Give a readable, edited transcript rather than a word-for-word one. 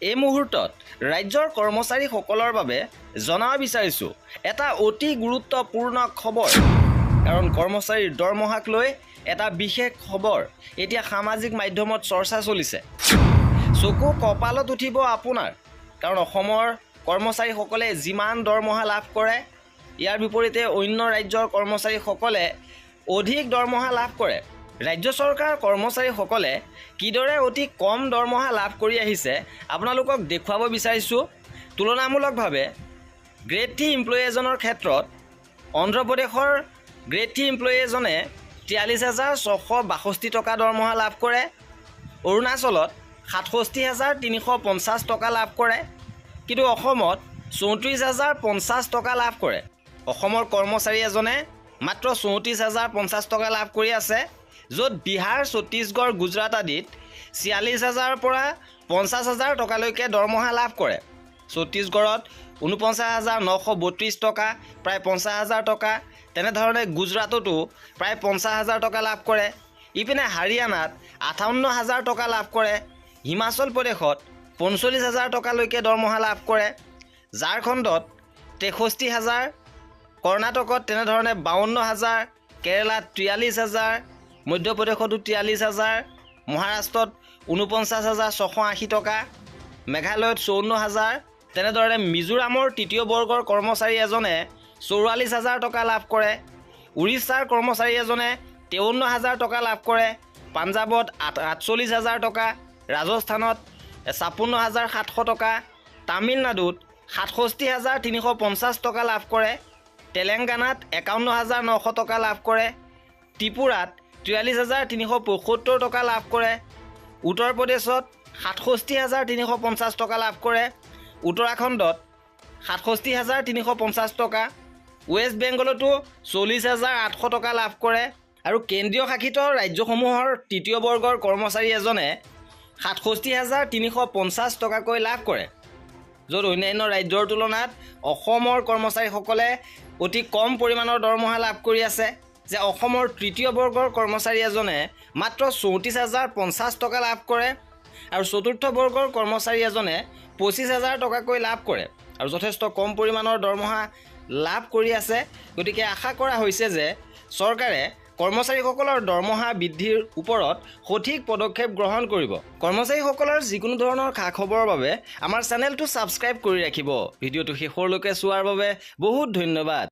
এই মুহূৰ্তত ৰাজ্যৰ কৰ্মচাৰীসকলৰ বাবে জনাব বিচাৰিছোঁ এটা অতি গুৰুত্বপূৰ্ণ খবৰ। কাৰণ কৰ্মচাৰীৰ দৰমহাক লৈ এটা বিশেষ খবৰ এতিয়া সামাজিক মাধ্যমত চৰ্চা চলিছে। চকু কপালত উঠিব আপোনাৰ, কাৰণ অসমৰ কৰ্মচাৰীসকলে যিমান দৰমহা লাভ কৰে ইয়াৰ বিপৰীতে অন্য ৰাজ্যৰ কৰ্মচাৰীসকলে অধিক দৰমহা লাভ কৰে। ৰাজ্য চৰকাৰ কৰ্মচাৰীসকলে কিদৰে অতি কম দৰমহা লাভ কৰি আহিছে আপোনালোকক দেখুৱাব বিচাৰিছোঁ। তুলনামূলকভাৱে গ্ৰেড 3 এমপ্লয়ী এজনৰ ক্ষেত্ৰত অন্ধ্ৰপ্ৰদেশৰ গ্ৰেড 3 এমপ্লয়ী এজনে 43,662 টকা দৰমহা লাভ কৰে, অৰুণাচলত 67,350 টকা লাভ কৰে, কিন্তু অসমত 34,050 টকা লাভ কৰে। অসমৰ কৰ্মচাৰী এজনে মাত্ৰ 34,050 টকা লাভ কৰি আছে, য'ত বিহাৰ, ছত্তীশগড়, গুজৰাট আদিত 46,000 পৰা 50,000 টকালৈকে দৰমহা লাভ কৰে। ছত্তীশগড়ত 49,932 টকা, প্ৰায় 50,000 টকা। তেনেধৰণে গুজৰাটতো প্ৰায় 50,000 টকা লাভ কৰে। ইপিনে হাৰিয়ানাত 58,000 টকা লাভ কৰে, হিমাচল প্ৰদেশত 45,000 টকালৈকে দৰমহা লাভ কৰে, ঝাৰখণ্ডত 63,000, কৰ্ণাটকত তেনেধৰণে 52,000, কেৰালাত 43,000, মধ্যপ্ৰদেশতো 43,000, মহাৰাষ্ট্ৰত 49,680 টকা, মেঘালয়ত 54,000। তেনেদৰে মিজোৰামৰ তৃতীয় বৰ্গৰ কৰ্মচাৰী এজনে 44,000 টকা লাভ কৰে, উৰিষ্যাৰ কৰ্মচাৰী এজনে 53,000 টকা লাভ কৰে, পাঞ্জাৱত 48,000 টকা, ৰাজস্থানত 56,700 টকা, তামিলনাডুত 67,350 টকা লাভ কৰে, তেলেংগানাত 51,900 টকা লাভ কৰে, ত্ৰিপুৰাত 43,375 টকা লাভ কৰে, উত্তৰ প্ৰদেশত 67,350 টকা লাভ কৰে, উত্তৰাখণ্ডত 67,350 টকা, ৱেষ্ট বেংগলতো 40,800 টকা লাভ কৰে। আৰু কেন্দ্ৰীয় শাসিত ৰাজ্যসমূহৰ তৃতীয় বৰ্গৰ কৰ্মচাৰী এজনে 67,350 টকাকৈ লাভ কৰে, য'ত অন্যান্য ৰাজ্যৰ তুলনাত অসমৰ কৰ্মচাৰীসকলে অতি কম পৰিমাণৰ দৰমহা লাভ কৰি আছে। যে অসমৰ তৃতীয় বৰ্গৰ কৰ্মচাৰী এজনে মাত্ৰ 34,050 টকা লাভ কৰে আৰু চতুৰ্থ বৰ্গৰ কৰ্মচাৰী এজনে 25,000 টকাকৈ লাভ কৰে আৰু যথেষ্ট কম পৰিমাণৰ দৰমহা লাভ কৰি আছে। গতিকে আশা কৰা হৈছে যে চৰকাৰে কৰ্মচাৰীসকলৰ দৰমহা বৃদ্ধিৰ ওপৰত সঠিক পদক্ষেপ গ্ৰহণ কৰিব। কৰ্মচাৰীসকলৰ যিকোনো ধৰণৰ খা খবৰৰ বাবে আমাৰ চেনেলটো ছাবস্ক্ৰাইব কৰি ৰাখিব। ভিডিঅ'টো শেষলৈকে চোৱাৰ বাবে বহুত ধন্যবাদ।